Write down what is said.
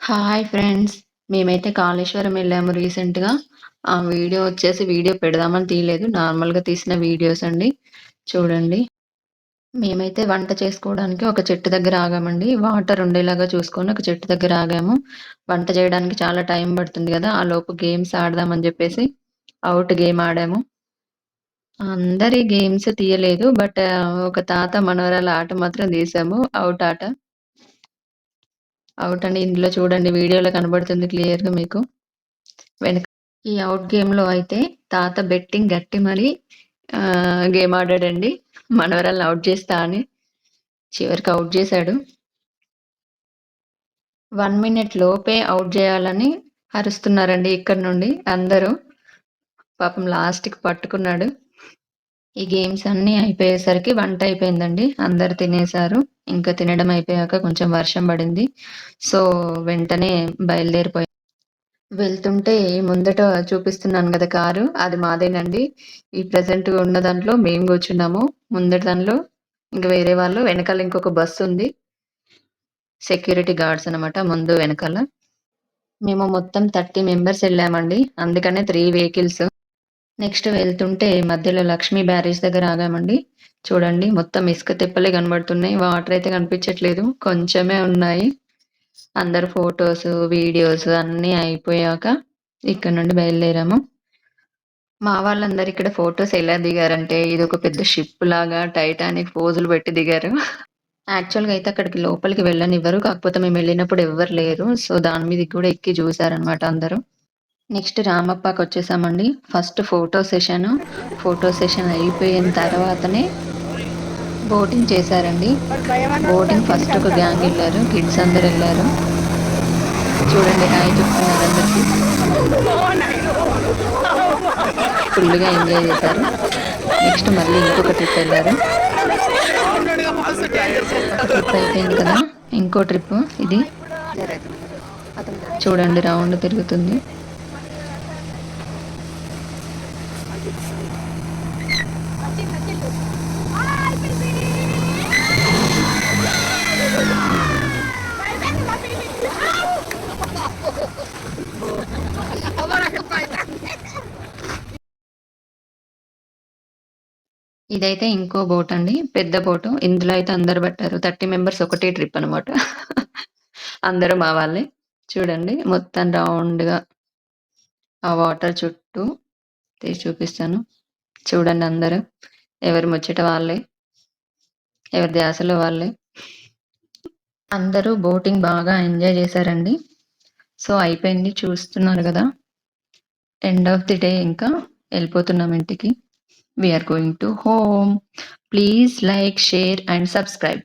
Hi friends. మేమైతే కాళేశ్వరం వెళ్ళాము రీసెంట్‌గా. ఆ వీడియో వచ్చేసి వీడియో పెడదామని తీయలేదు. నార్మల్‌గా తీసిన వీడియోస్ అండి. చూడండి. మేమైతే వంట చేసుకోవడానికి ఒక చెట్టు దగ్గర ఆగామండి. వాటర్ ఉండేలాగా చూసుకొని ఒక చెట్టు దగ్గర ఆగాము. వంట చేయడానికి చాలా టైం పడుతుంది గదా! ఆలోపు గేమ్స్ ఆడదామని జెప్పేసి ఔట్ గేమ్ ఆడాము. అందరి గేమ్స్ తీయలేదు. బట్ ఒక తాత మనవరాల ఆట మాత్రం తీసాము. ఔట్ ఆట. ఔట్ అండి. ఇందులో చూడండి వీడియోలో కనబడుతుంది క్లియర్‌గా మీకు. వెనక ఈ ఔట్ గేమ్‌లో అయితే తాత బెట్టింగ్ గట్టి మరి గేమ్ ఆడాడండి. మనవరాల్ని ఔట్ చేస్తా అని. చివరికి ఔట్ చేసాడు. 1 మినిట్ లోపే ఔట్ జేయాలని అరుస్తున్నారండి ఇక్కడి నుండి అందరూ. పాపం లాస్ట్‌కి పట్టుకున్నాడు. ఈ గేమ్స్ అన్నీ అయిపోయేసరికి వంట అయిపోయిందండి. అందరూ తినేసారు. ఇంకా తినడం అయిపోయాక కొంచెం వర్షం పడింది. సో, వెంటనే బయలుదేరిపోయాం. వెళ్తుంటే ముందట చూపిస్తున్నాను గదా! కారు అది మాదేనండి. ఈ ప్రెజెంట్‌గా ఉన్న దాంట్లో మేము గూర్చున్నాము. ముందటి దానిలో ఇంక వేరే వాళ్ళు, వెనకాల ఇంకొక బస్సుంది. సెక్యూరిటీ గార్డ్స్ అనమాట ముందు, వెనకాల. మేము మొత్తం 30 మెంబర్స్ ఎళ్ళామండి. అందుకనే 3 వెహికల్స్. నెక్స్ట్ వెళ్తుంటే మధ్యలో లక్ష్మీ బ్యారేజ్ దగ్గర ఆగామండి. చూడండి మొత్తం ఇసుక తిప్పలే కనబడుతున్నాయి. వాటర్ అయితే కనిపించట్లేదు. కొంచెమే ఉన్నాయి. అందరూ ఫోటోస్, వీడియోస్ అన్నీ అయిపోయాక ఇక్కడి నుండి బయలుదేరాము. మా వాళ్ళందరూ ఇక్కడ ఫోటోస్ ఎలా దిగారంటే, ఇదొక పెద్ద షిప్ లాగా టైటానిక్ పోజులు పెట్టి దిగారు. యాక్చువల్‌గా అయితే అక్కడికి లోపలికి వెళ్ళనివ్వరు. కాకపోతే మేమెళ్ళినప్పుడు ఎవ్వరు లేరు. సో, దాని మీదకి కూడా ఎక్కి చూసారనమాట అందరూ. నెక్స్ట్ రామప్పకొచ్చేసామండి. First photo session. ఫోటో సెషన్ అయిపోయిన తర్వాతనే బోటింగ్ చేశారండి. బోటింగ్ ఫస్ట్ ఒక గ్యాంగ్ ఎళ్లారు. కిడ్స్ అందరెళ్లారు. చూడండి హాయ్ చెప్తున్నారు అందరికి. ఫుల్‌గా ఎంజాయ్ చేశారు. నెక్స్ట్ మళ్ళీ ఇంకొక ట్రిప్ ఎళ్లారు. ఒక ట్రిప్ అయిపోయింది కదా! ఇంకో ట్రిప్ ఇది. చూడండి రౌండ్ తిరుగుతుంది. ఇదైతే ఇంకో బోట్ అండి. పెద్ద బోటు. ఇందులో అయితే అందరూ పట్టారు. 30 మెంబర్స్ ఒకటే ట్రిప్ అనమాట. అందరూ మా వాళ్ళే. చూడండి మొత్తం రౌండ్‌గా ఆ వాటర్ చుట్టూ తీసి చూపిస్తాను. చూడండి అందరూ. ఎవరి ముచ్చట వాళ్ళే. ఎవరి ధ్యాసలో వాళ్ళే. అందరూ బోటింగ్ బాగా ఎంజాయ్ చేశారండి. సో, అయిపోయింది చూస్తున్నారు గదా! ఎండ్ ఆఫ్ ది డే ఇంకా ఎళ్ళిపోతున్నాం ఇంటికి. We are going to home. Please like, share and subscribe.